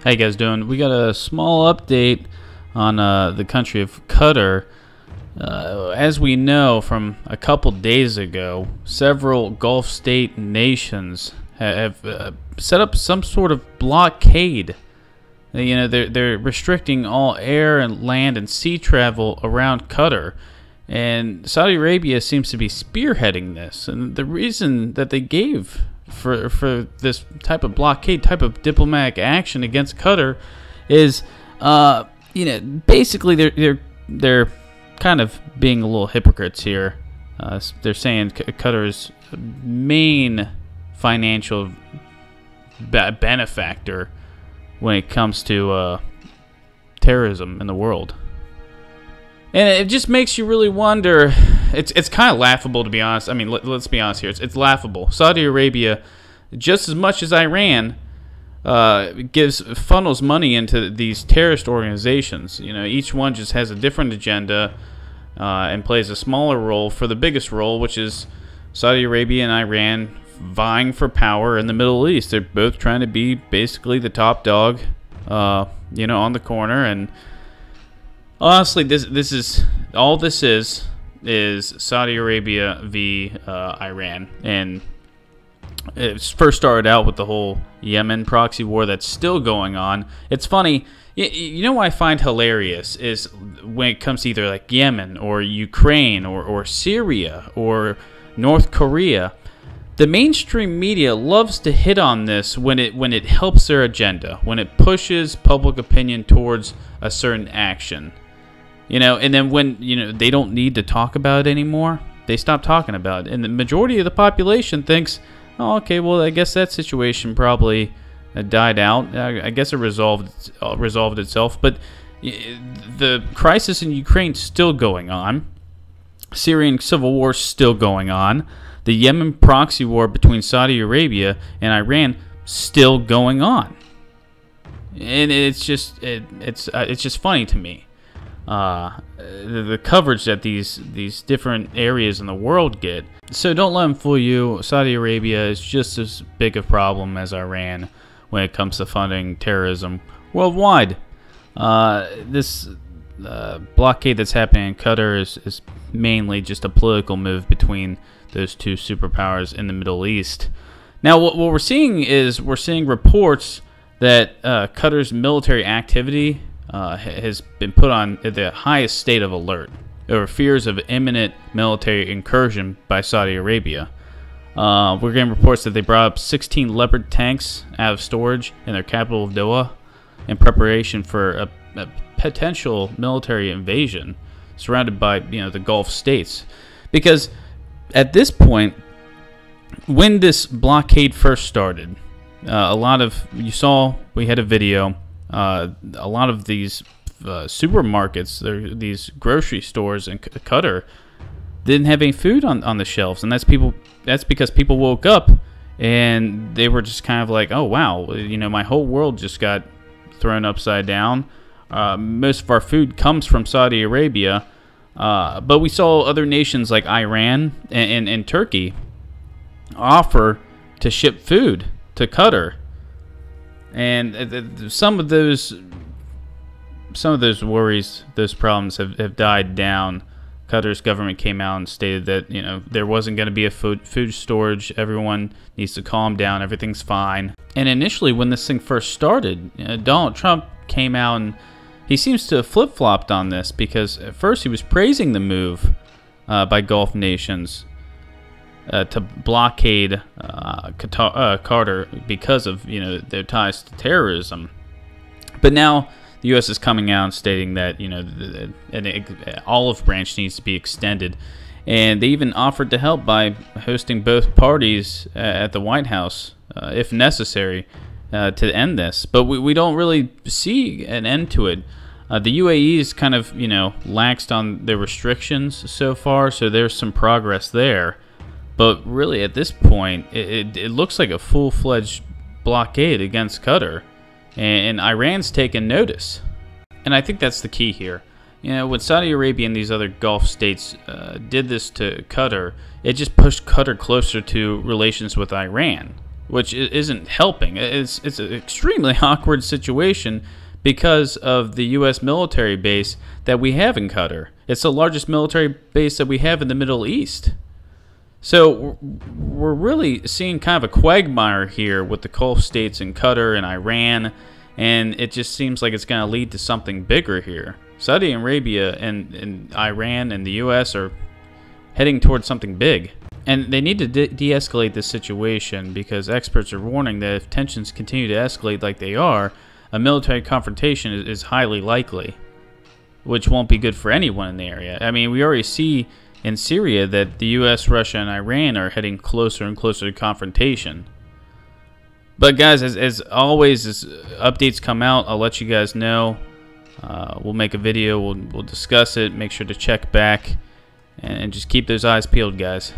How you guys doing? We got a small update on the country of Qatar. As we know from a couple days ago, several Gulf state nations have set up some sort of blockade. You know, they're restricting all air and land and sea travel around Qatar. And Saudi Arabia seems to be spearheading this. And the reason that they gave for this type of blockade, type of diplomatic action against Qatar is, basically they're kind of being a little hypocrites here. They're saying Qatar's main financial benefactor when it comes to terrorism in the world. And it just makes you really wonder. It's kind of laughable, to be honest. I mean, let's be honest here. It's laughable. Saudi Arabia, just as much as Iran, funnels money into these terrorist organizations. You know, each one just has a different agenda and plays a smaller role for the biggest role, which is Saudi Arabia and Iran vying for power in the Middle East. They're both trying to be basically the top dog, on the corner. And honestly, this is Saudi Arabia v. Iran, and it first started out with the whole Yemen proxy war that's still going on. It's funny, you know what I find hilarious is when it comes to either like Yemen or Ukraine or Syria or North Korea, the mainstream media loves to hit on this when it helps their agenda, when it pushes public opinion towards a certain action. And then when, they don't need to talk about it anymore, they stop talking about it. And the majority of the population thinks, oh, okay, well, I guess that situation probably died out. I guess it resolved itself. But the crisis in Ukraine is still going on. Syrian civil war is still going on. The Yemen proxy war between Saudi Arabia and Iran still going on. And it's just funny to me. The coverage that these different areas in the world get. So don't let them fool you. Saudi Arabia is just as big a problem as Iran when it comes to funding terrorism worldwide. This blockade that's happening in Qatar is mainly just a political move between those two superpowers in the Middle East. Now, what we're seeing reports that Qatar's military activity has been put on the highest state of alert over fears of imminent military incursion by Saudi Arabia. We're getting reports that they brought up 16 Leopard tanks out of storage in their capital of Doha in preparation for a potential military invasion surrounded by the Gulf states. Because at this point, when this blockade first started, we had a video. A lot of these supermarkets, these grocery stores in Qatar, didn't have any food on the shelves, and that's because people woke up and they were just kind of like, oh wow, my whole world just got thrown upside down. Most of our food comes from Saudi Arabia, but we saw other nations like Iran and Turkey offer to ship food to Qatar. And some of those worries, those problems have died down. Qatar's government came out and stated that there wasn't going to be a food storage. Everyone needs to calm down. Everything's fine. And initially, when this thing first started, Donald Trump came out and he seems to have flip-flopped on this, because at first he was praising the move by Gulf nations to blockade Qatar because of their ties to terrorism. But now the U.S. is coming out and stating that an olive branch needs to be extended, and they even offered to help by hosting both parties at the White House if necessary to end this. But we don't really see an end to it. The UAE is kind of laxed on their restrictions so far, so there's some progress there. But really, at this point, it looks like a full-fledged blockade against Qatar. And Iran's taken notice. And I think that's the key here. When Saudi Arabia and these other Gulf states did this to Qatar, it just pushed Qatar closer to relations with Iran. which isn't helping. It's an extremely awkward situation because of the U.S. military base that we have in Qatar. It's the largest military base that we have in the Middle East. So we're really seeing kind of a quagmire here with the Gulf states and Qatar and Iran, and it just seems like it's going to lead to something bigger here. Saudi Arabia and Iran and the U.S. are heading towards something big. And they need to de-escalate this situation, because experts are warning that if tensions continue to escalate like they are, a military confrontation is highly likely, which won't be good for anyone in the area. I mean, we already see in Syria that the U.S., Russia, and Iran are heading closer and closer to confrontation. But guys, as always, as updates come out, I'll let you guys know. We'll make a video, we'll discuss it, make sure to check back, and just keep those eyes peeled, guys.